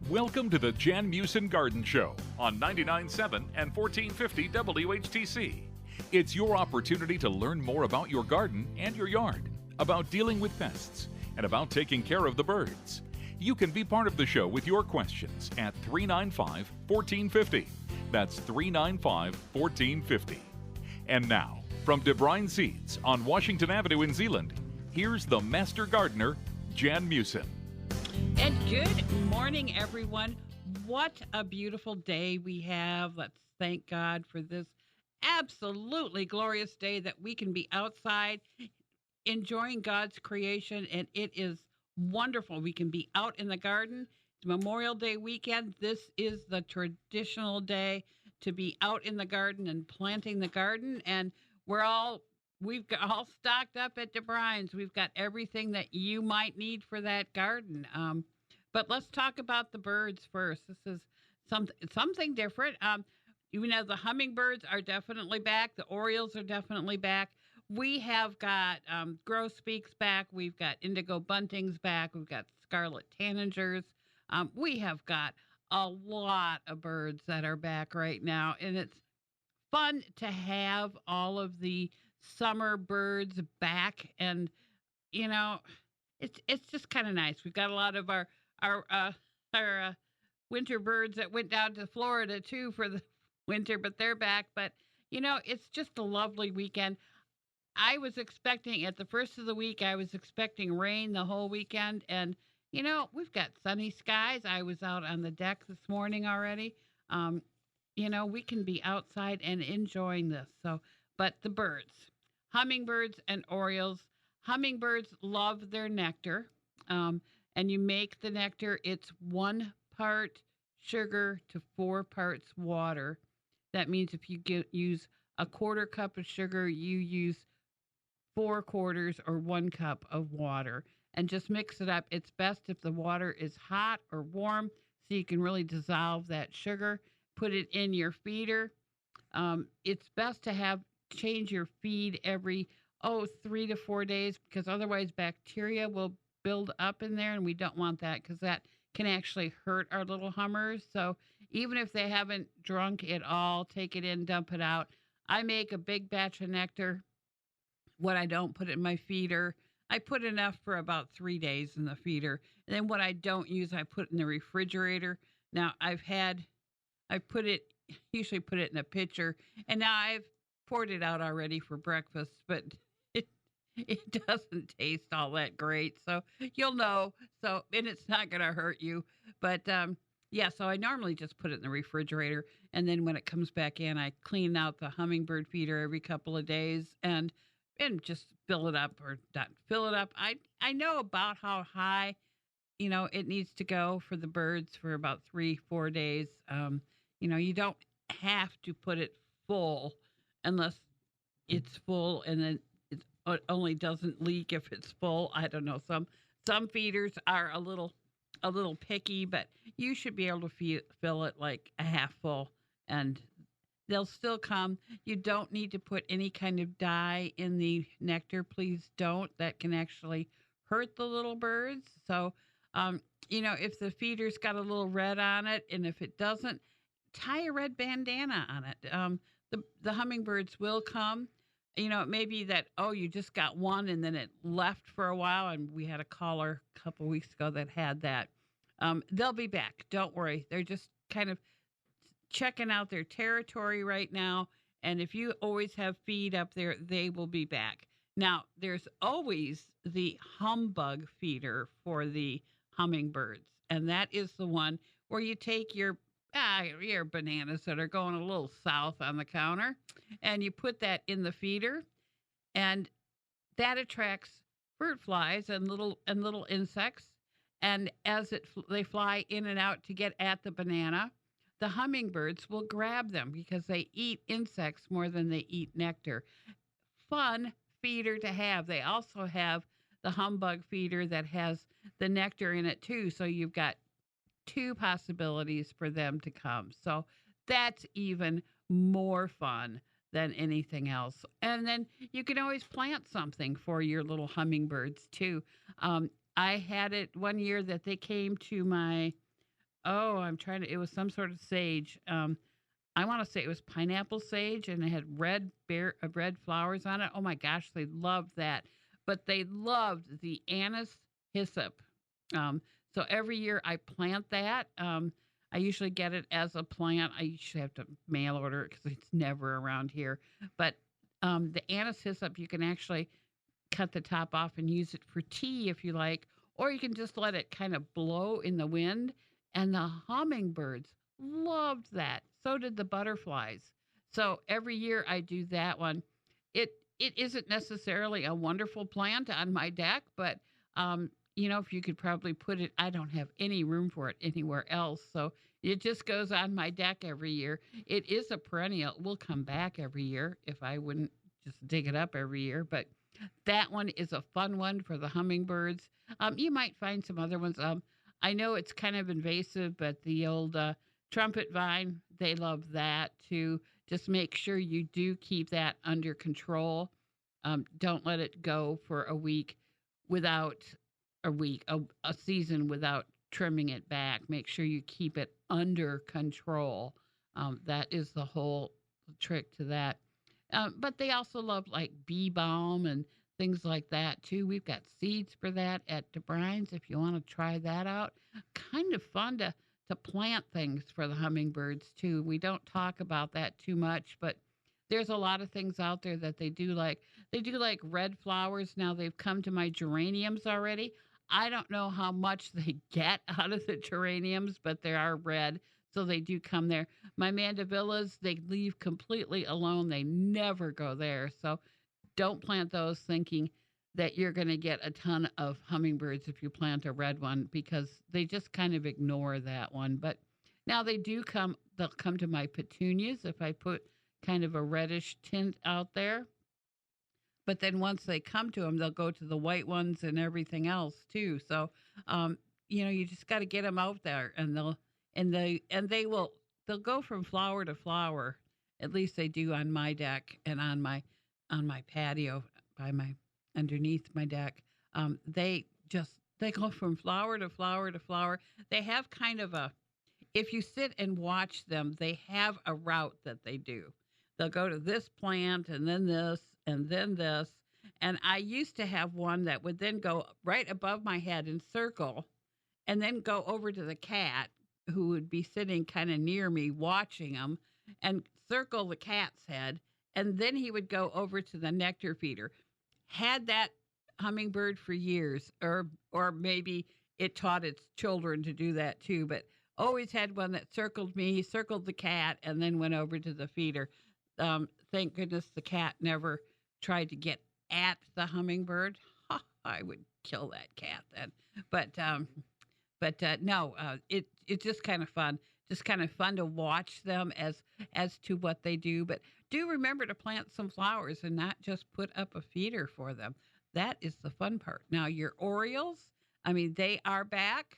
Welcome to the Jan Meeuwsen Garden Show on 99.7 and 1450 WHTC. It's your opportunity to learn more about your garden and your yard, about dealing with pests, and about taking care of the birds. You can be part of the show with your questions at 395-1450. That's 395-1450. And now, from Debruyn Seeds on Washington Avenue in Zeeland, here's the Master Gardener, Jan Meeuwsen. And good morning, everyone. What a beautiful day we have. Let's thank God for this absolutely glorious day that we can be outside enjoying God's creation, and it is wonderful. We can be out in the garden. It's Memorial Day weekend. This is the traditional day to be out in the garden and planting the garden, and we've got all stocked up at Debruyn's. We've got everything that you might need for that garden. But let's talk about the birds first. This is something different. The hummingbirds are definitely back. The orioles are definitely back. We have got grosbeaks back. We've got indigo buntings back. We've got scarlet tanagers. We have got a lot of birds that are back right now, and it's fun to have all of the summer birds back, and it's just kind of nice. We've got a lot of our winter birds that went down to Florida too for the winter, but they're back. But it's just a lovely weekend. I was expecting at the first of the week, I was expecting rain the whole weekend, and we've got sunny skies. I was out on the deck this morning already. We can be outside and enjoying this. But the birds, hummingbirds and orioles. Hummingbirds love their nectar, and you make the nectar. It's 1 part sugar to 4 parts water. That means if you use a 1/4 cup of sugar, you use 4/4 or 1 cup of water, and just mix it up. It's best if the water is hot or warm, so you can really dissolve that sugar. Put it in your feeder. It's best to change your feed every 3 to 4 days, because otherwise bacteria will build up in there, and we don't want that, because that can actually hurt our little hummers. So even if they haven't drunk it all, take it in, dump it out. I make a big batch of nectar. What I don't put in my feeder, I put enough for about 3 days in the feeder. And then what I don't use, I put in the refrigerator. Now usually put it in a pitcher, and now I've poured it out already for breakfast, but it doesn't taste all that great. So you'll know. And it's not going to hurt you. But so I normally just put it in the refrigerator, and then when it comes back in, I clean out the hummingbird feeder every couple of days and just fill it up, or not fill it up. I know about how high it needs to go for the birds for about 3-4 days. You don't have to put it full unless it's full, and then it only doesn't leak if it's full. I don't know. Some feeders are a little picky, but you should be able to fill it like a half full, and they'll still come. You don't need to put any kind of dye in the nectar. Please don't. That can actually hurt the little birds. So, if the feeder's got a little red on it, and if it doesn't, tie a red bandana on it. The hummingbirds will come. It may be that, you just got one and then it left for a while, and we had a caller a couple weeks ago that had that. They'll be back. Don't worry. They're just kind of checking out their territory right now, and if you always have feed up there, they will be back. Now, there's always the humbug feeder for the hummingbirds, and that is the one where you take your bananas that are going a little south on the counter, and you put that in the feeder, and that attracts fruit flies and little insects. And as they fly in and out to get at the banana, the hummingbirds will grab them because they eat insects more than they eat nectar. Fun feeder to have. They also have the humbug feeder that has the nectar in it too, so you've got 2 possibilities for them to come. So that's even more fun than anything else. And then you can always plant something for your little hummingbirds too. I had it one year that they came to my Oh, I'm trying to. It was some sort of sage. I want to say it was pineapple sage, and it had red flowers on it. Oh my gosh, they loved that. But they loved the anise hyssop. So every year I plant that. I usually get it as a plant. I usually have to mail order it because it's never around here. But the anise hyssop, you can actually cut the top off and use it for tea if you like, or you can just let it kind of blow in the wind. And the hummingbirds loved that. So did the butterflies. So every year I do that one. It isn't necessarily a wonderful plant on my deck, but if you could probably put it, I don't have any room for it anywhere else. So it just goes on my deck every year. It is a perennial. It will come back every year if I wouldn't just dig it up every year. But that one is a fun one for the hummingbirds. You might find some other ones. I know it's kind of invasive, but the old trumpet vine, they love that too. Just make sure you do keep that under control. Don't let it go for a week without a season without trimming it back. Make sure you keep it under control. That is the whole trick to that. But they also love like bee balm and things like that too. We've got seeds for that at Debruyn's if you want to try that out. Kind of fun to plant things for the hummingbirds too. We don't talk about that too much, but there's a lot of things out there that they do like. They do like red flowers. Now they've come to my geraniums already. I don't know how much they get out of the geraniums, but they are red, so they do come there. My mandavillas, they leave completely alone. They never go there. So don't plant those thinking that you're going to get a ton of hummingbirds if you plant a red one because they just kind of ignore that one. But now they'll come to my petunias if I put kind of a reddish tint out there. But then once they come to them, they'll go to the white ones and everything else too. So, you just got to get them out there, and they'll go from flower to flower. At least they do on my deck and on my patio by my underneath my deck. They go from flower to flower to flower. They have kind of a if you sit and watch them, they have a route that they do. They'll go to this plant and then this and then this. And I used to have one that would then go right above my head and circle and then go over to the cat who would be sitting kind of near me watching them and circle the cat's head. And then he would go over to the nectar feeder. Had that hummingbird for years, or maybe it taught its children to do that too, but always had one that circled me, circled the cat, and then went over to the feeder. Thank goodness the cat never tried to get at the hummingbird. I would kill that cat then. But no, it's just kind of fun. Just kind of fun to watch them as to what they do. But do remember to plant some flowers and not just put up a feeder for them. That is the fun part. Now your Orioles, I mean, they are back.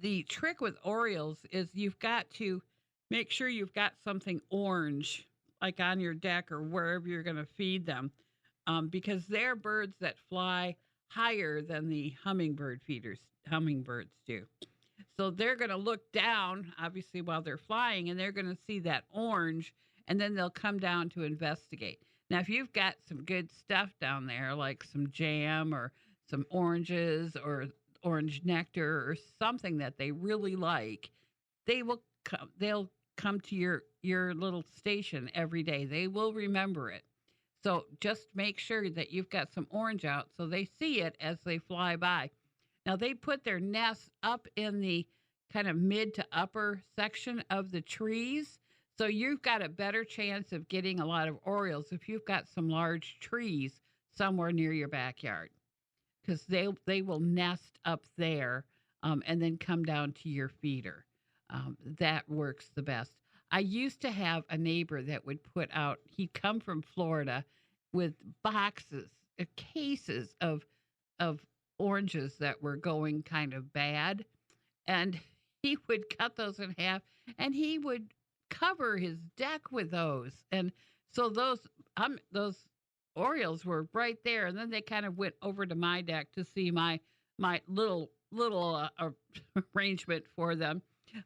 The trick with Orioles is you've got to make sure you've got something orange, like on your deck or wherever you're going to feed them, because they're birds that fly higher than the hummingbirds do. So they're going to look down, obviously, while they're flying, and they're going to see that orange, and then they'll come down to investigate. Now, if you've got some good stuff down there, like some jam or some oranges or orange nectar or something that they really like, they'll come to your little station every day. They will remember it. So just make sure that you've got some orange out so they see it as they fly by. Now they put their nests up in the kind of mid to upper section of the trees. So you've got a better chance of getting a lot of Orioles if you've got some large trees somewhere near your backyard, because they will nest up there and then come down to your feeder. That works the best. I used to have a neighbor that would put out, he'd come from Florida with boxes, cases of oranges that were going kind of bad. And he would cut those in half and he would cover his deck with those. And so those Orioles were right there. And then they kind of went over to my deck to see my little little arrangement for them.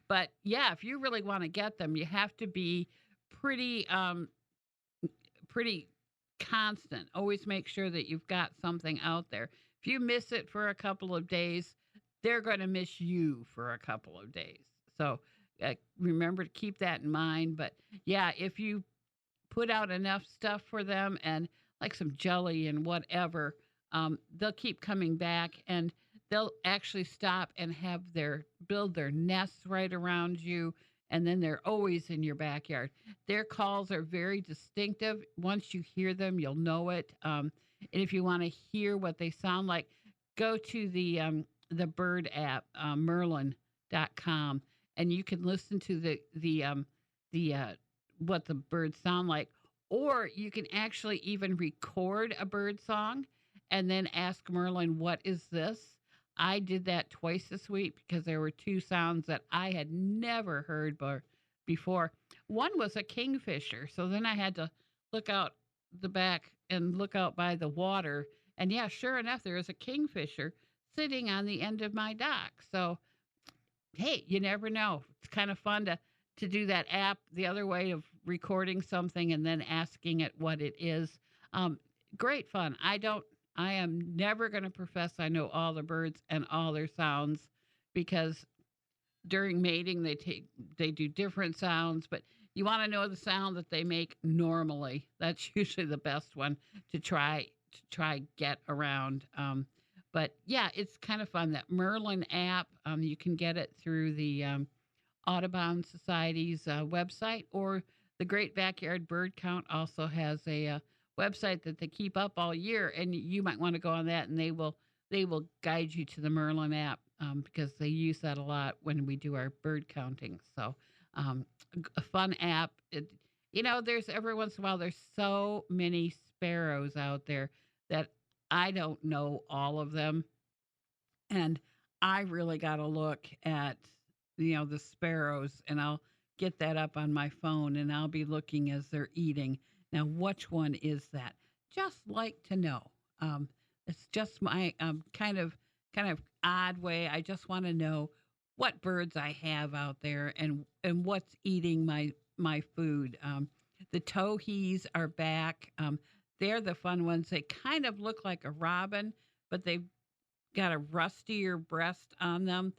But yeah, if you really want to get them, you have to be pretty pretty constant. Always make sure that you've got something out there. If you miss it for a couple of days, they're going to miss you for a couple of days. So remember to keep that in mind. But yeah, if you put out enough stuff for them and like some jelly and whatever, they'll keep coming back and they'll actually stop and have their build their nests right around you. And then they're always in your backyard. Their calls are very distinctive. Once you hear them, you'll know it. And if you want to hear what they sound like, go to the bird app, Merlin.com, and you can listen to the what the birds sound like. Or you can actually even record a bird song and then ask Merlin, what is this? I did that twice this week because there were two sounds that I had never heard before. One was a kingfisher. So then I had to look out the back and look out by the water. And yeah, sure enough, there was a kingfisher sitting on the end of my dock. So, hey, you never know. It's kind of fun to do that app the other way of recording something and then asking it what it is. Great fun. I am never going to profess I know all the birds and all their sounds because during mating they do different sounds, but you want to know the sound that they make normally. That's usually the best one to try get around. But yeah, it's kind of fun. That Merlin app, you can get it through the Audubon Society's website, or the Great Backyard Bird Count also has a website that they keep up all year, and you might want to go on that, and they will guide you to the Merlin app because they use that a lot when we do our bird counting. So a fun app. There's every once in a while there's so many sparrows out there that I don't know all of them, and I really got to look at the sparrows, and I'll get that up on my phone, and I'll be looking as they're eating. Now, which one is that? Just like to know. It's just my kind of odd way. I just want to know what birds I have out there and what's eating my food. The towhees are back. They're the fun ones. They kind of look like a robin, but they've got a rustier breast on them,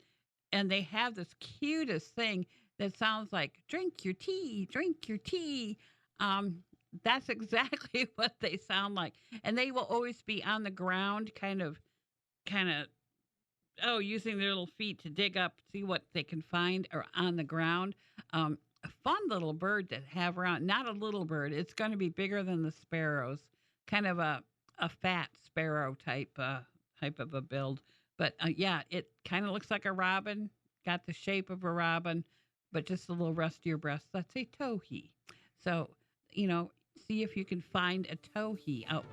and they have this cutest thing that sounds like "drink your tea, drink your tea." That's exactly what they sound like. And they will always be on the ground, kind of, using their little feet to dig up, see what they can find, or on the ground. A fun little bird to have around. Not a little bird. It's going to be bigger than the sparrows. Kind of a fat sparrow type of a build. But yeah, it kind of looks like a robin. Got the shape of a robin, but just a little rustier breast. That's a towhee. So, see if you can find a towhee out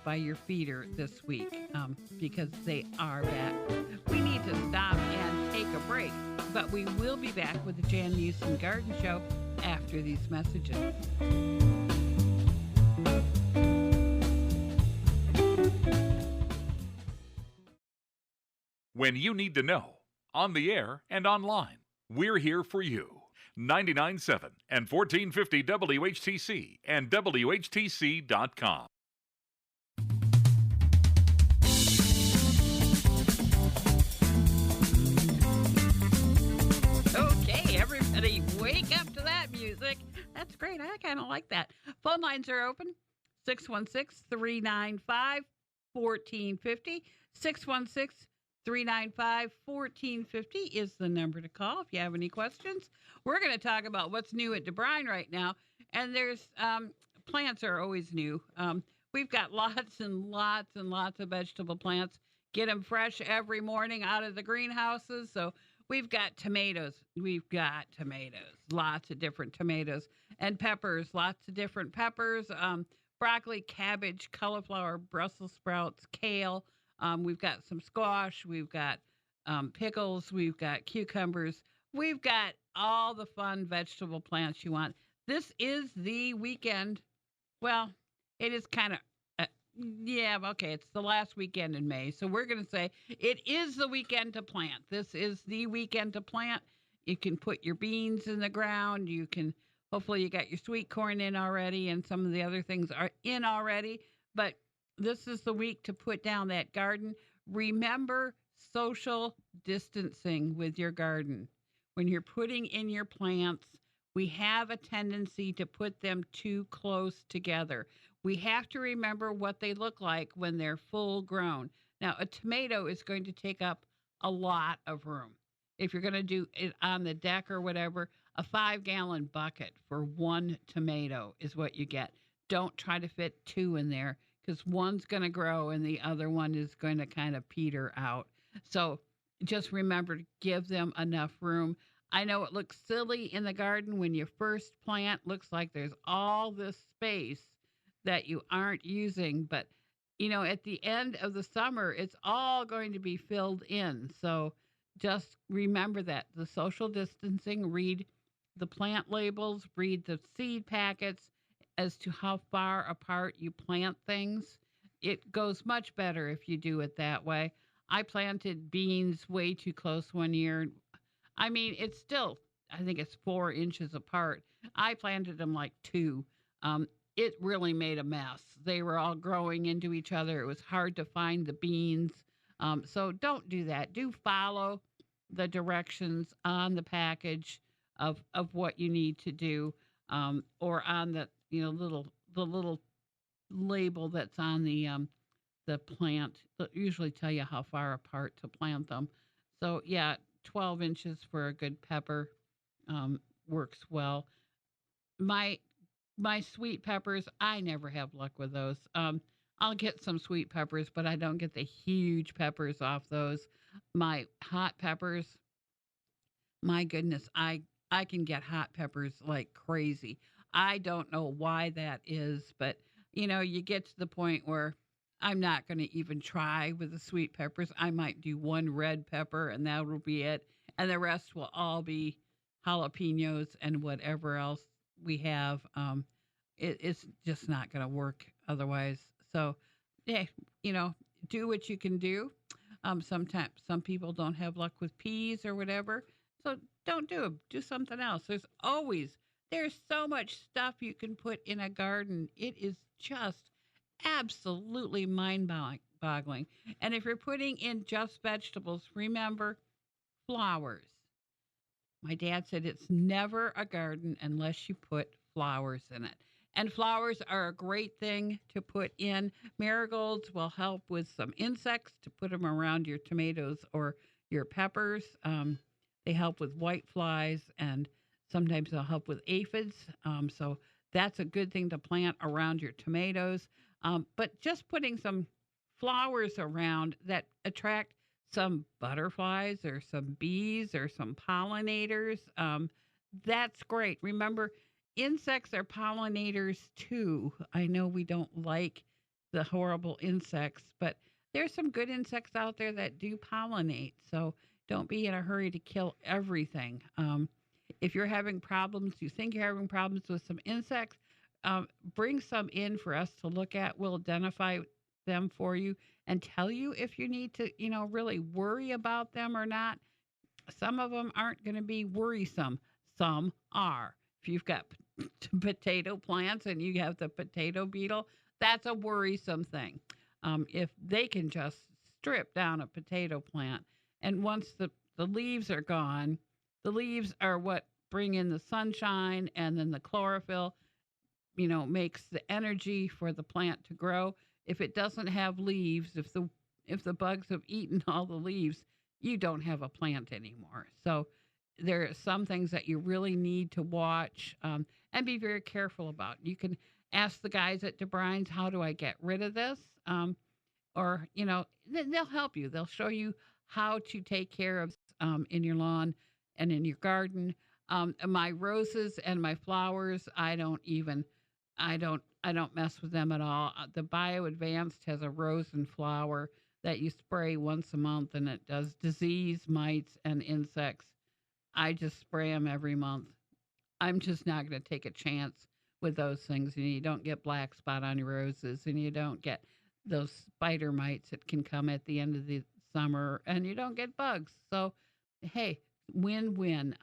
by your feeder this week, because they are back. We need to stop and take a break, but we will be back with the Jan Meeuwsen Garden Show after these messages. When you need to know, on the air and online, we're here for you. 99.7 and 1450 WHTC and WHTC.com. Okay, everybody, wake up to that music. That's great. I kind of like that. Phone lines are open. 616-395-1450. 616-395-1450 is the number to call if you have any questions. We're going to talk about what's new at Debruyn right now. And there's plants are always new. We've got lots and lots and lots of vegetable plants. Get them fresh every morning out of the greenhouses. So we've got tomatoes. Lots of different tomatoes. And peppers, lots of different peppers. Broccoli, cabbage, cauliflower, Brussels sprouts, kale. We've got some squash. We've got pickles. We've got cucumbers. We've got all the fun vegetable plants you want. This is the weekend. Well, it is kind of Yeah, okay, it's the last weekend in May. So we're going to say it is the weekend to plant. This is the weekend to plant. You can put your beans in the ground. You can, hopefully, you got your sweet corn in already, and some of the other things are in already. But this is the week to put down that garden. Remember social distancing with your garden. When you're putting in your plants, we have a tendency to put them too close together. We have to remember what they look like when they're full grown. Now, a tomato is going to take up a lot of room. If you're going to do it on the deck or whatever, a 5 gallon bucket for one tomato is what you get. Don't try to fit two in there because one's going to grow and the other one is going to kind of peter out. So just remember to give them enough room. I know it looks silly in the garden when you first plant, looks like there's all this space that you aren't using, but at the end of the summer, it's all going to be filled in. So just remember that the social distancing, read the plant labels, read the seed packets as to how far apart you plant things. It goes much better if you do it that way. I planted beans way too close one year. I mean, it's still, I think it's 4 inches apart. I planted them like two. It really made a mess. They were all growing into each other. It was hard to find the beans. So don't do that. Do follow the directions on the package of what you need to do, or on the little label that's on the plant. They'll usually tell you how far apart to plant them. So yeah, 12 inches for a good pepper works well. My my sweet peppers, I never have luck with those. I'll get some sweet peppers, but I don't get the huge peppers off those. My hot peppers, my goodness, I can get hot peppers like crazy. I don't know why that is, but you get to the point where I'm not going to even try with the sweet peppers. I might do one red pepper and that'll be it, and the rest will all be jalapenos and whatever else we have. It's just not going to work otherwise. So, yeah, you know, do what you can do. Sometimes some people don't have luck with peas or whatever, so don't do them. Do something else. There's so much stuff you can put in a garden. It is just absolutely mind-boggling. And if you're putting in just vegetables, remember flowers. My dad said it's never a garden unless you put flowers in it. And flowers are a great thing to put in. Marigolds will help with some insects to put them around your tomatoes or your peppers. They help with white flies, and sometimes they'll help with aphids. So that's a good thing to plant around your tomatoes. But just putting some flowers around that attract some butterflies or some bees or some pollinators, that's great. Remember, insects are pollinators too. I know we don't like the horrible insects, but there's some good insects out there that do pollinate. So don't be in a hurry to kill everything. If you're having problems, you think you're having problems with some insects, bring some in for us to look at. We'll identify them for you and tell you if you need to, really worry about them or not. Some of them aren't going to be worrisome. Some are. If you've got potato plants and you have the potato beetle, that's a worrisome thing. If they can just strip down a potato plant, and once the leaves are gone, the leaves are what bring in the sunshine, and then the chlorophyll, makes the energy for the plant to grow. If it doesn't have leaves, if the bugs have eaten all the leaves, you don't have a plant anymore. So there are some things that you really need to watch, and be very careful about. You can ask the guys at Debruyn's, how do I get rid of this? Or, they'll help you. They'll show you how to take care of in your lawn and in your garden. My roses and my flowers, I don't mess with them at all. The Bio Advanced has a rose and flower that you spray once a month, and it does disease, mites, and insects. I just spray them every month. I'm just not going to take a chance with those things. And you don't get black spot on your roses, and you don't get those spider mites that can come at the end of the summer, and you don't get bugs. So, hey, win-win.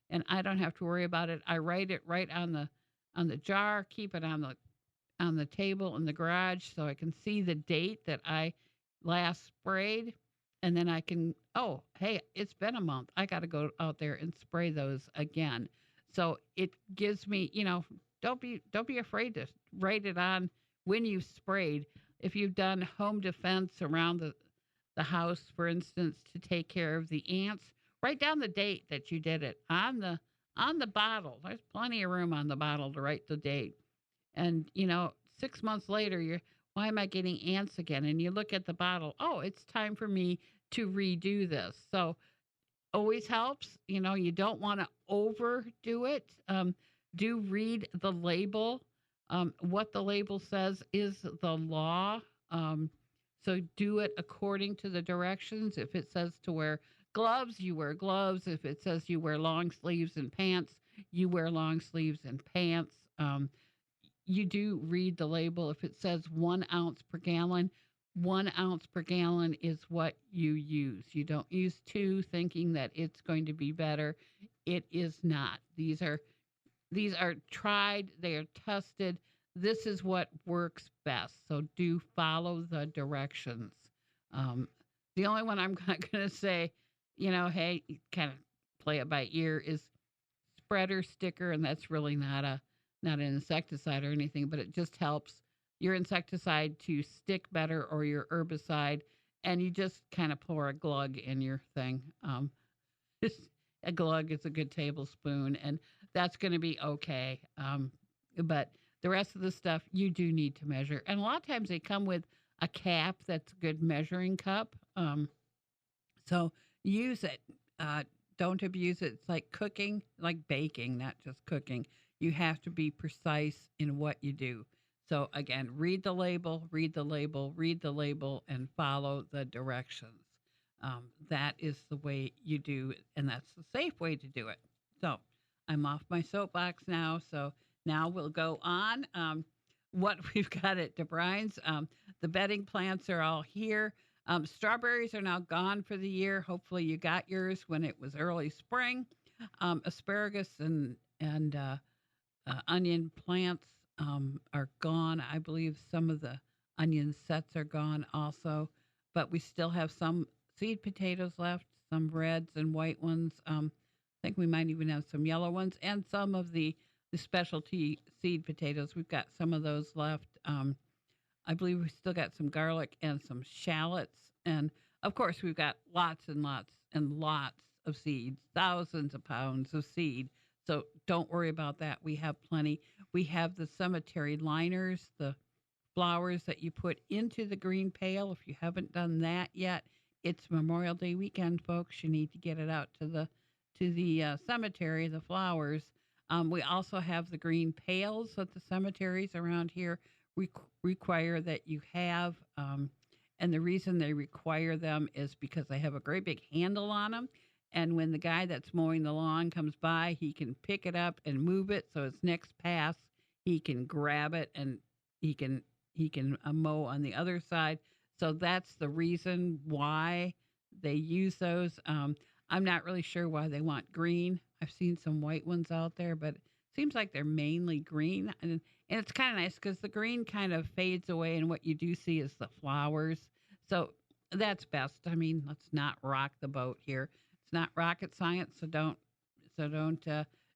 And I don't have to worry about it. I write it right on the jar, keep it on the table in the garage so I can see the date that I last sprayed. And then I can, oh, hey, it's been a month. I got to go out there and spray those again. So it gives me, don't be afraid to write it on when you sprayed. If you've done home defense around the house, for instance, to take care of the ants, write down the date that you did it on the bottle. There's plenty of room on the bottle to write the date. And 6 months later, you're, why am I getting ants again? And you look at the bottle, oh, it's time for me to redo this. So always helps. You don't want to overdo it. Do read the label. What the label says is the law. So do it according to the directions. If it says to wear gloves, you wear gloves. If it says you wear long sleeves and pants, you wear long sleeves and pants. You do read the label. If it says 1 ounce per gallon, 1 ounce per gallon is what you use. You don't use two thinking that it's going to be better. It is not. These are tried, they are tested. This is what works best. So do follow the directions. Um, the only one I'm not going to say, hey, kind of play it by ear is spreader sticker, and that's really not an insecticide or anything, but it just helps your insecticide to stick better or your herbicide, and you just kind of pour a glug in your thing. A glug is a good tablespoon, and that's going to be okay. But the rest of the stuff you do need to measure, and a lot of times they come with a cap that's a good measuring cup. So use it. Don't abuse it. It's like cooking, like baking, not just cooking. You have to be precise in what you do. So again, read the label, read the label, read the label, and follow the directions. That is the way you do it, and that's the safe way to do it. So I'm off my soapbox now. So now we'll go on. What we've got at Debruyn's, the bedding plants are all here. Strawberries are now gone for the year. Hopefully you got yours when it was early spring. Asparagus and onion plants are gone. I believe some of the onion sets are gone also, but we still have some seed potatoes left, some reds and white ones. I think we might even have some yellow ones and some of the specialty seed potatoes. We've got some of those left. I believe we still got some garlic and some shallots. And of course, we've got lots and lots and lots of seeds, thousands of pounds of seed. So don't worry about that. We have plenty. We have the cemetery liners, the flowers that you put into the green pail. If you haven't done that yet, it's Memorial Day weekend, folks. You need to get it out to the cemetery, the flowers. We also have the green pails that the cemeteries around here require that you have. And the reason they require them is because they have a great big handle on them. And when the guy that's mowing the lawn comes by, he can pick it up and move it. So his next pass, he can grab it and he can mow on the other side. So that's the reason why they use those. I'm not really sure why they want green. I've seen some white ones out there, but it seems like they're mainly green. And it's kind of nice because the green kind of fades away, and what you do see is the flowers. So that's best. I mean, let's not rock the boat here. It's not rocket science, so don't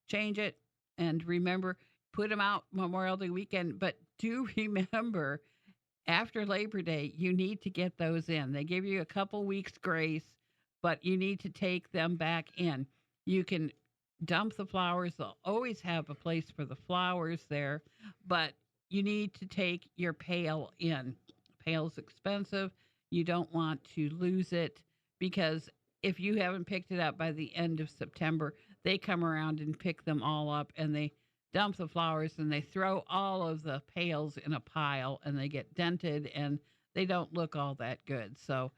change it. And remember, put them out Memorial Day weekend, but do remember after Labor Day, you need to get those in. They give you a couple weeks grace, but you need to take them back in. You can dump the flowers. They'll always have a place for the flowers there, but you need to take your pail in. Pail's expensive. You don't want to lose it because if you haven't picked it up by the end of September, they come around and pick them all up and they dump the flowers and they throw all of the pails in a pile and they get dented and they don't look all that good. So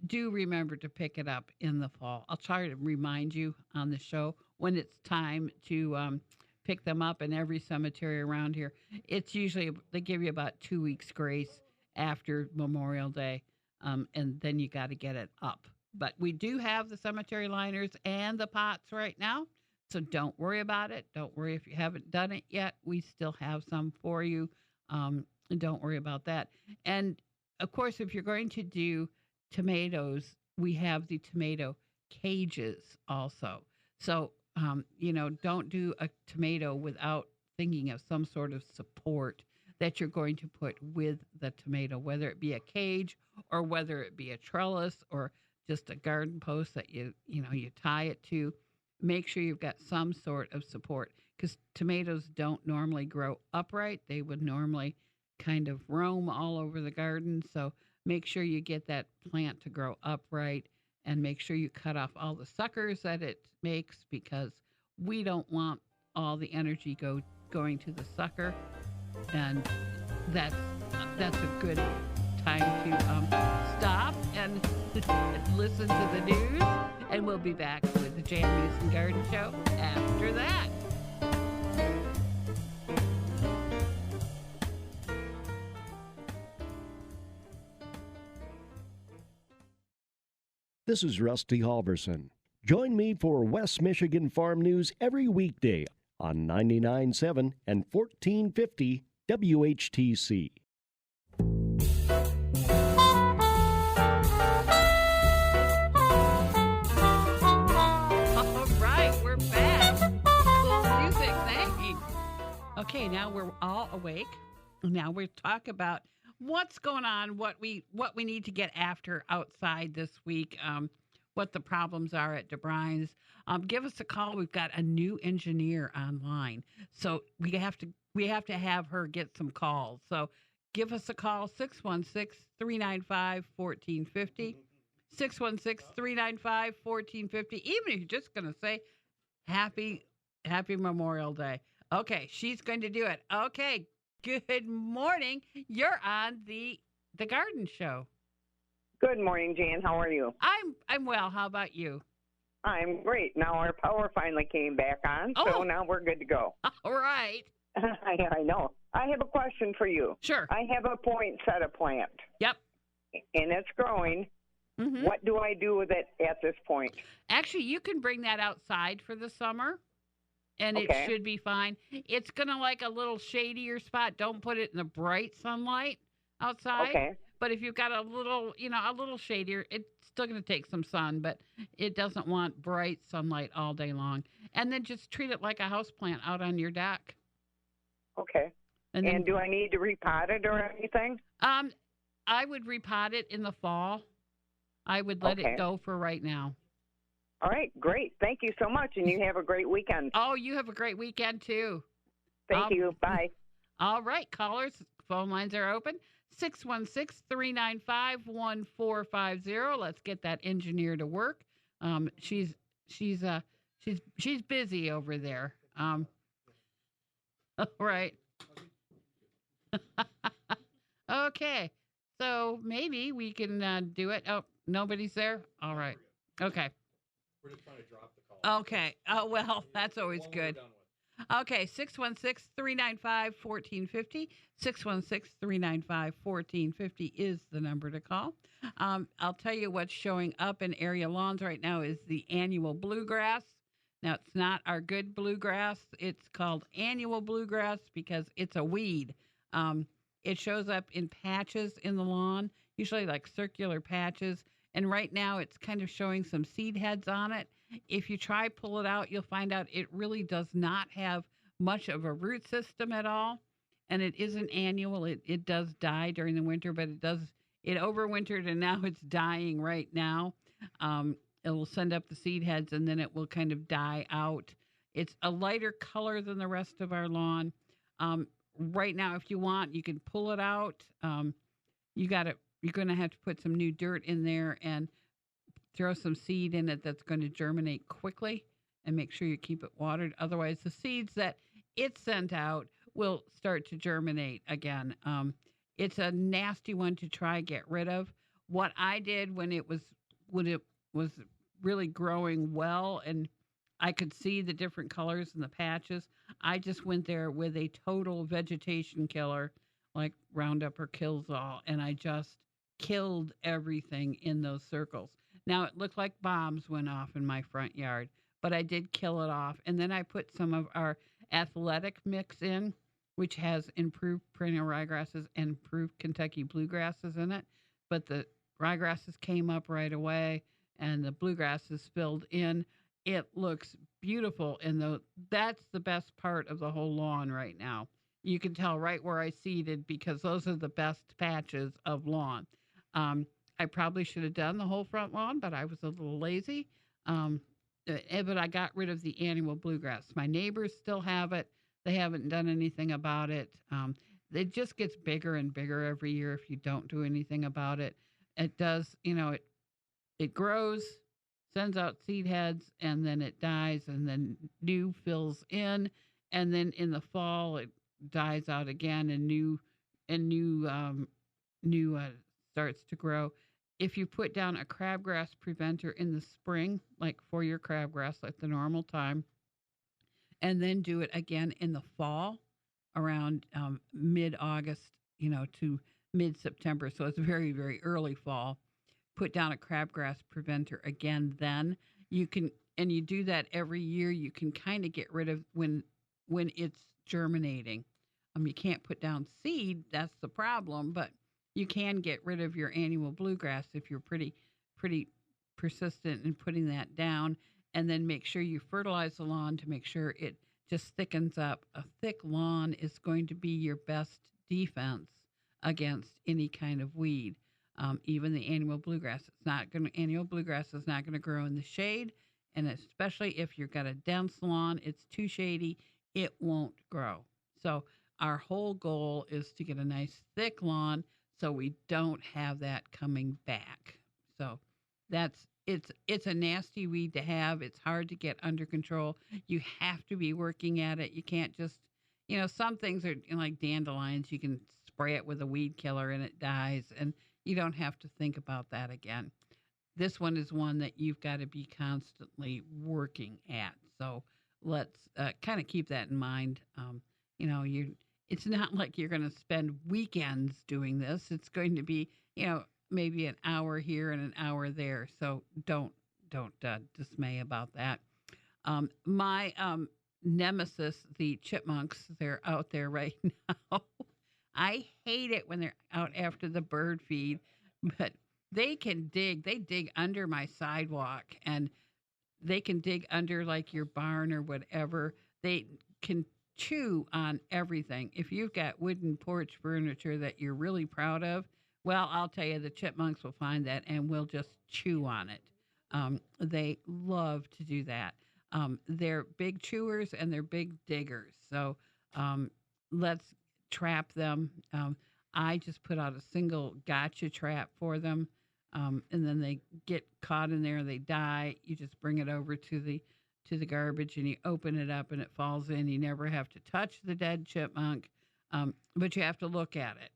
do remember to pick it up in the fall. I'll try to remind you on the show when it's time to pick them up in every cemetery around here. It's usually, they give you about 2 weeks grace after Memorial Day, and then you got to get it up. But we do have the cemetery liners and the pots right now, so don't worry about it. Don't worry if you haven't done it yet. We still have some for you. And don't worry about that. And of course, if you're going to do tomatoes, we have the tomato cages also. So, don't do a tomato without thinking of some sort of support that you're going to put with the tomato, whether it be a cage or whether it be a trellis or just a garden post that you tie it to. Make sure you've got some sort of support because tomatoes don't normally grow upright. They would normally kind of roam all over the garden. So make sure you get that plant to grow upright and make sure you cut off all the suckers that it makes because we don't want all the energy going to the sucker. And that's a good time to stop and listen to the news. And we'll be back with the Jan Meeuwsen Garden Show after that. This is Rusty Halverson. Join me for West Michigan Farm News every weekday on 99.7 and 1450 WHTC. All right, we're back. Cool music, thanks. Okay, now we're all awake. Now we're talking about what's going on, what we need to get after outside this week, what the problems are at Debruyn's. Give us a call. We've got a new engineer online, so we have to have her get some calls. So give us a call, 616-395-1450, 616-395-1450. Even if you're just going to say happy Memorial Day. Okay, she's going to do it. Okay. Good morning. You're on the Garden Show. Good morning, Jan. How are you? I'm well. How about you? I'm great. Now our power finally came back on, so now we're good to go. All right. I know. I have a question for you. Sure. I have a poinsettia plant. Yep. And it's growing. Mm-hmm. What do I do with it at this point? Actually, you can bring that outside for the summer. And it should be fine. It's going to like a little shadier spot. Don't put it in the bright sunlight outside. Okay. But if you've got a little shadier, it's still going to take some sun, but it doesn't want bright sunlight all day long. And then just treat it like a houseplant out on your deck. Okay. And do I need to repot it or anything? I would repot it in the fall. I would let it go for right now. All right, great. Thank you so much, and you have a great weekend. Oh, you have a great weekend, too. Thank you. Bye. All right, callers, phone lines are open. 616-395-1450. Let's get that engineer to work. She's busy over there. All right. Okay, so maybe we can do it. Oh, nobody's there? All right. Okay. We're just trying to drop the call. Okay. Oh, well, that's always good. Okay, 616-395-1450. 616-395-1450 is the number to call. I'll tell you what's showing up in area lawns right now is the annual bluegrass. Now, it's not our good bluegrass. It's called annual bluegrass because it's a weed. It shows up in patches in the lawn, usually like circular patches. And right now it's kind of showing some seed heads on it. If you try pull it out, you'll find out it really does not have much of a root system at all. And it isn't annual. It does die during the winter, but it overwintered and now it's dying right now. It will send up the seed heads and then it will kind of die out. It's a lighter color than the rest of our lawn. Right now, if you want, you can pull it out. You're going to have to put some new dirt in there and throw some seed in it that's going to germinate quickly and make sure you keep it watered. Otherwise, the seeds that it sent out will start to germinate again. It's a nasty one to try get rid of. What I did when it was really growing well and I could see the different colors in the patches, I just went there with a total vegetation killer like Roundup or Killzall, and I just killed everything in those circles. Now it looked like bombs went off in my front yard, but I did kill it off. And then I put some of our athletic mix in, which has improved perennial ryegrasses and improved Kentucky bluegrasses in it. But the ryegrasses came up right away and the bluegrasses filled in. It looks beautiful. And that's the best part of the whole lawn right now. You can tell right where I seeded because those are the best patches of lawn. I probably should have done the whole front lawn, but I was a little lazy. But I got rid of the annual bluegrass. My neighbors still have it. They haven't done anything about it. It just gets bigger and bigger every year if you don't do anything about it. It does, it grows, sends out seed heads, and then it dies, and then new fills in, and then in the fall it dies out again, and new starts to grow. If you put down a crabgrass preventer in the spring, like for your crabgrass at the normal time, and then do it again in the fall around mid-August, to mid-September. So it's very, very early fall. Put down a crabgrass preventer again then. You can, and you do that every year, you can kind of get rid of when it's germinating. You can't put down seed, that's the problem, but you can get rid of your annual bluegrass if you're pretty persistent in putting that down, and then make sure you fertilize the lawn to make sure it just thickens up. A thick lawn is going to be your best defense against any kind of weed. Even the annual bluegrass, annual bluegrass is not going to grow in the shade, and especially if you've got a dense lawn, it's too shady, it won't grow. So our whole goal is to get a nice thick lawn so we don't have that coming back. So it's a nasty weed to have. It's hard to get under control. You have to be working at it. You can't just, some things are like dandelions. You can spray it with a weed killer and it dies, and you don't have to think about that again. This one is one that you've got to be constantly working at. So let's kind of keep that in mind. It's not like you're going to spend weekends doing this. It's going to be, maybe an hour here and an hour there. So don't dismay about that. My nemesis, the chipmunks, they're out there right now. I hate it when they're out after the bird feed, but they can dig. They dig under my sidewalk, and they can dig under like your barn or whatever. They can chew on everything. If you've got wooden porch furniture that you're really proud of, well, I'll tell you, the chipmunks will find that and will just chew on it. They love to do that. They're big chewers and they're big diggers. So let's trap them. I just put out a single gotcha trap for them. And then they get caught in there, they die. You just bring it over to the garbage and you open it up and it falls in. You never have to touch the dead chipmunk, but you have to look at it.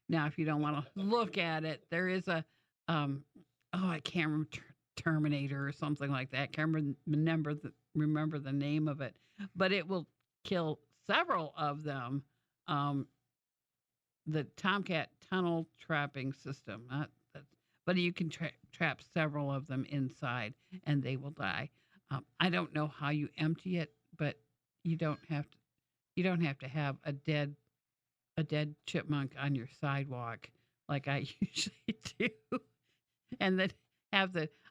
Now, if you don't want to look at it, there is a, I can't remember, Terminator or something like that. Can't remember the name of it, but it will kill several of them. The Tomcat tunnel trapping system, but you can trap several of them inside and they will die. I don't know how you empty it, but you don't have to have a dead chipmunk on your sidewalk like I usually do. And then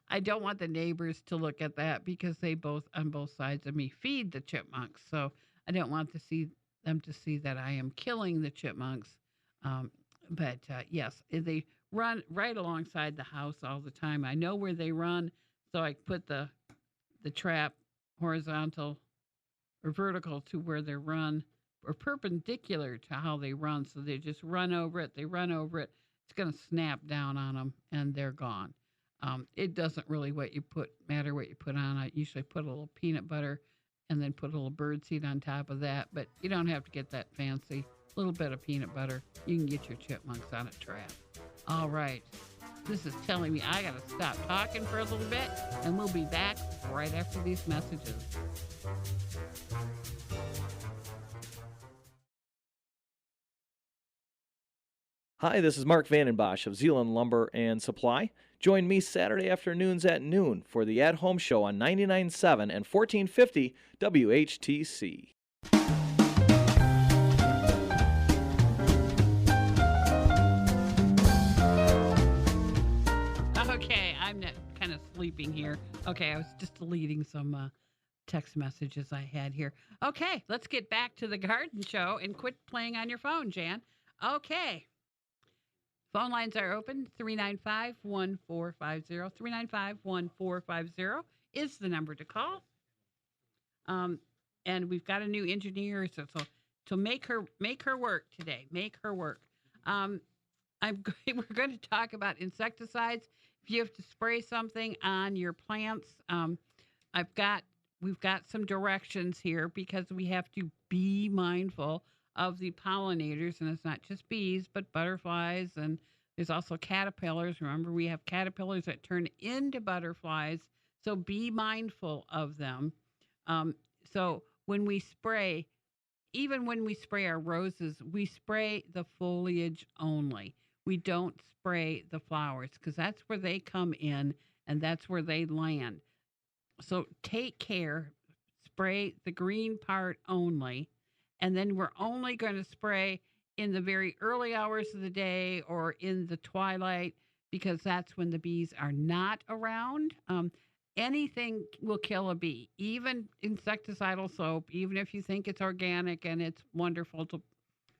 I don't want the neighbors to look at that because they both on both sides of me feed the chipmunks. So I don't want them to see that I am killing the chipmunks. But yes, they run right alongside the house all the time. I know where they run, so I put the trap horizontal or vertical to where they run, or perpendicular to how they run. So they just run over it. They run over it. It's going to snap down on them and they're gone. It doesn't really matter what you put on. I usually put a little peanut butter and then put a little birdseed on top of that, but you don't have to get that fancy. A little bit of peanut butter. You can get your chipmunks on a trap. All right. This is telling me I got to stop talking for a little bit, and we'll be back right after these messages. Hi, this is Mark Vandenbosch of Zeeland Lumber and Supply. Join me Saturday afternoons at noon for the At Home Show on 99.7 and 1450 WHTC. Okay, I'm not kind of sleeping here. Okay, I was just deleting some text messages I had here. Okay, let's get back to the garden show and quit playing on your phone, Jan. Okay. Phone lines are open. 395-1450. 395-1450 is the number to call. And we've got a new engineer, so make her work today. Make her work. We're going to talk about insecticides. If you have to spray something on your plants, we've got some directions here because we have to be mindful of the pollinators, and it's not just bees, but butterflies, and there's also caterpillars. Remember, we have caterpillars that turn into butterflies, so be mindful of them. So when we spray, even when we spray our roses, we spray the foliage only. We don't spray the flowers because that's where they come in and that's where they land. So take care, spray the green part only, and then we're only going to spray in the very early hours of the day or in the twilight because that's when the bees are not around. Anything will kill a bee, even insecticidal soap, even if you think it's organic and it's wonderful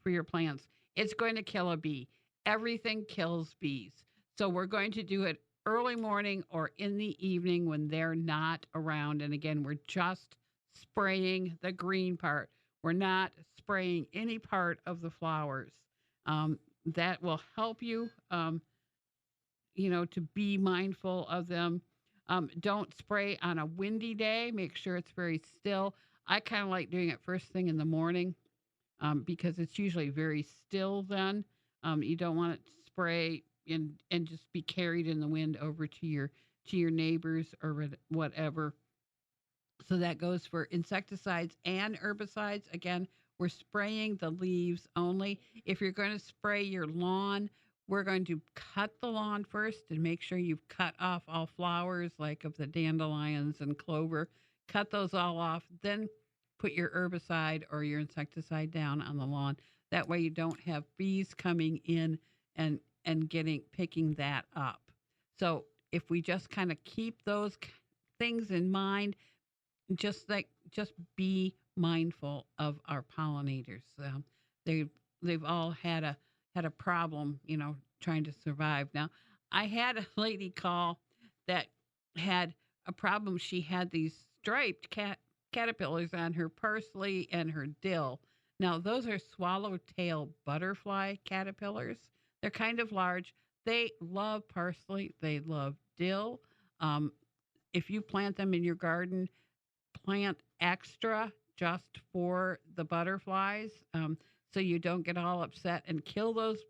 for your plants, it's going to kill a bee. Everything kills bees. So we're going to do it early morning or in the evening when they're not around. And again, we're just spraying the green part. We're not spraying any part of the flowers. That will help you, to be mindful of them. Don't spray on a windy day. Make sure it's very still. I kind of like doing it first thing in the morning because it's usually very still then. You don't want it to spray and just be carried in the wind over to your neighbors or whatever. So that goes for insecticides and herbicides. Again, we're spraying the leaves only. If you're going to spray your lawn, we're going to cut the lawn first and make sure you've cut off all flowers like of the dandelions and clover. Cut those all off. Then put your herbicide or your insecticide down on the lawn. That way you don't have bees coming in and picking that up. So if we just kind of keep those things in mind, just be mindful of our pollinators. They've all had a problem, trying to survive. Now, I had a lady call that had a problem. She had these striped caterpillars on her parsley and her dill. Now, those are swallowtail butterfly caterpillars. They're kind of large. They love parsley. They love dill. If you plant them in your garden, plant extra just for the butterflies, so you don't get all upset and kill those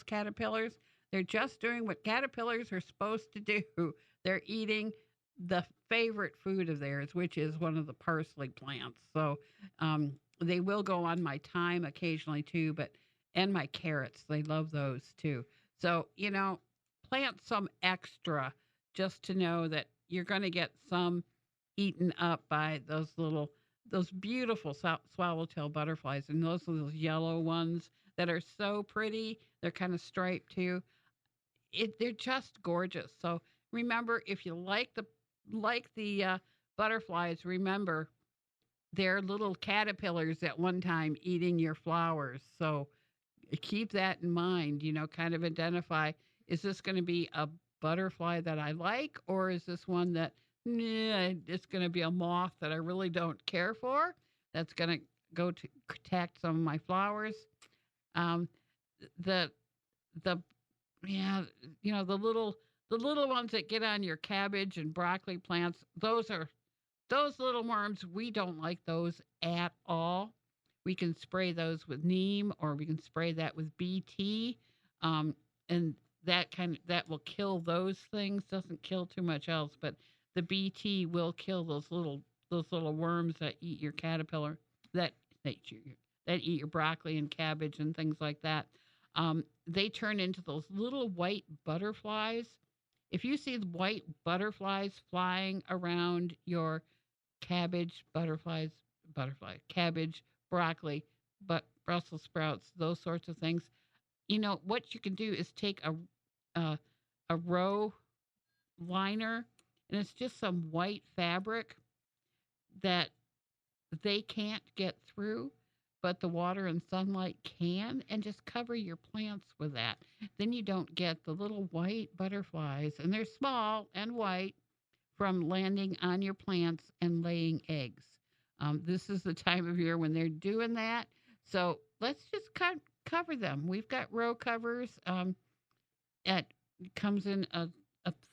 caterpillars. They're just doing what caterpillars are supposed to do. They're eating the favorite food of theirs, which is one of the parsley plants. So they will go on my thyme occasionally too, and my carrots. They love those too. So, plant some extra just to know that you're going to get some eaten up by those beautiful swallowtail butterflies. And those are those yellow ones that are so pretty. They're kind of striped too. They're just gorgeous. So remember, if you like the butterflies, remember they're little caterpillars at one time eating your flowers. So keep that in mind, kind of identify, is this going to be a butterfly that I like, or is this one that it's going to be a moth that I really don't care for? That's going to go to attack some of my flowers. The little ones that get on your cabbage and broccoli plants, those little worms, we don't like those at all. We can spray those with neem, or we can spray that with BT, and that will kill those things. Doesn't kill too much else, but the BT will kill those little worms that eat your caterpillar, that eat your broccoli and cabbage and things like that. they turn into those little white butterflies. If you see the white butterflies flying around your cabbage, cabbage, broccoli, but Brussels sprouts, those sorts of things, what you can do is take a row liner, and it's just some white fabric that they can't get through, but the water and sunlight can, and just cover your plants with that. Then you don't get the little white butterflies, and they're small and white, from landing on your plants and laying eggs. This is the time of year when they're doing that. So let's just cover them. We've got row covers. It comes in a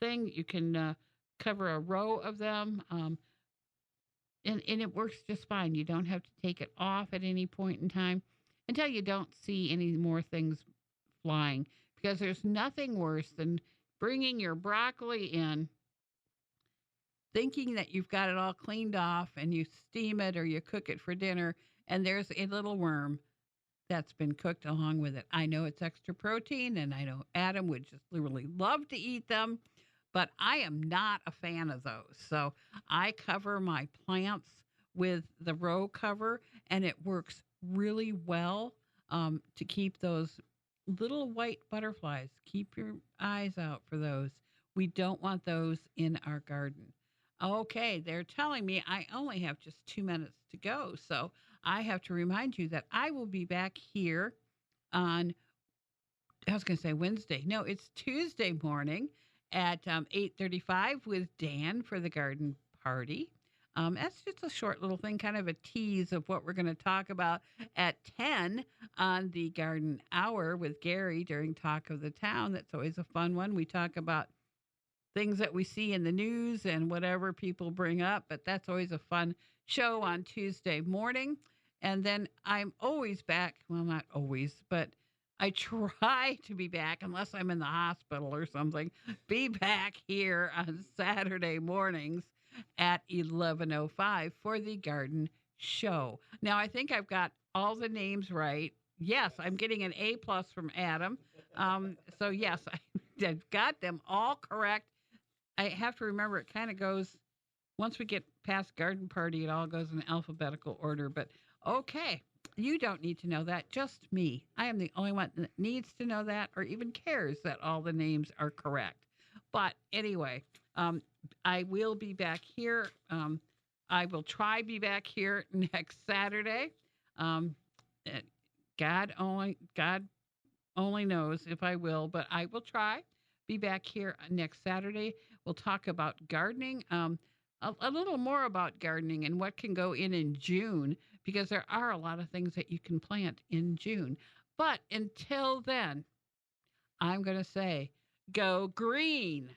thing. You can cover a row of them. And it works just fine. You don't have to take it off at any point in time until you don't see any more things flying, because there's nothing worse than bringing your broccoli in, thinking that you've got it all cleaned off, and you steam it or you cook it for dinner, and there's a little worm that's been cooked along with it. I know it's extra protein, and I know Adam would just really love to eat them, but I am not a fan of those. So I cover my plants with the row cover, and it works really well to keep those little white butterflies. Keep your eyes out for those. We don't want those in our garden. Okay, they're telling me I only have just 2 minutes to go. So I have to remind you that I will be back here on, I was going to say Wednesday. No, it's Tuesday morning at 8:35 with Dan for the garden party. That's just a short little thing, kind of a tease of what we're going to talk about at 10 on the garden hour with Gary during Talk of the Town. That's always a fun one. We talk about things that we see in the news and whatever people bring up, but that's always a fun show on Tuesday morning. And then I'm always back. Well, not always, but I try to be back, unless I'm in the hospital or something, be back here on Saturday mornings at 11:05 for the garden show. Now, I think I've got all the names right. Yes, I'm getting an A+ from Adam. So yes, I've got them all correct. I have to remember it kind of goes, once we get past garden party, it all goes in alphabetical order. But okay, you don't need to know that, just me. I am the only one that needs to know that, or even cares that all the names are correct. But anyway, I will be back here. I will try be back here next Saturday. God only knows if I will, but I will try. Be back here next Saturday. We'll talk about gardening, a little more about gardening and what can go in June, because there are a lot of things that you can plant in June. But until then, I'm going to say, go green.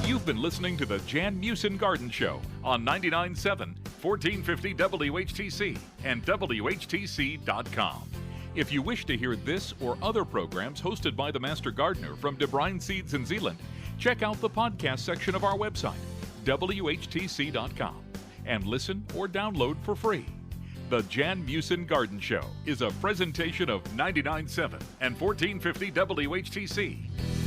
You've been listening to the Jan Meeuwsen Garden Show on 99.7, 1450 WHTC and WHTC.com. If you wish to hear this or other programs hosted by the Master Gardener from Debruyn Seeds in Zeeland, check out the podcast section of our website, WHTC.com, and listen or download for free. The Jan Meeuwsen Garden Show is a presentation of 99.7 and 1450 WHTC.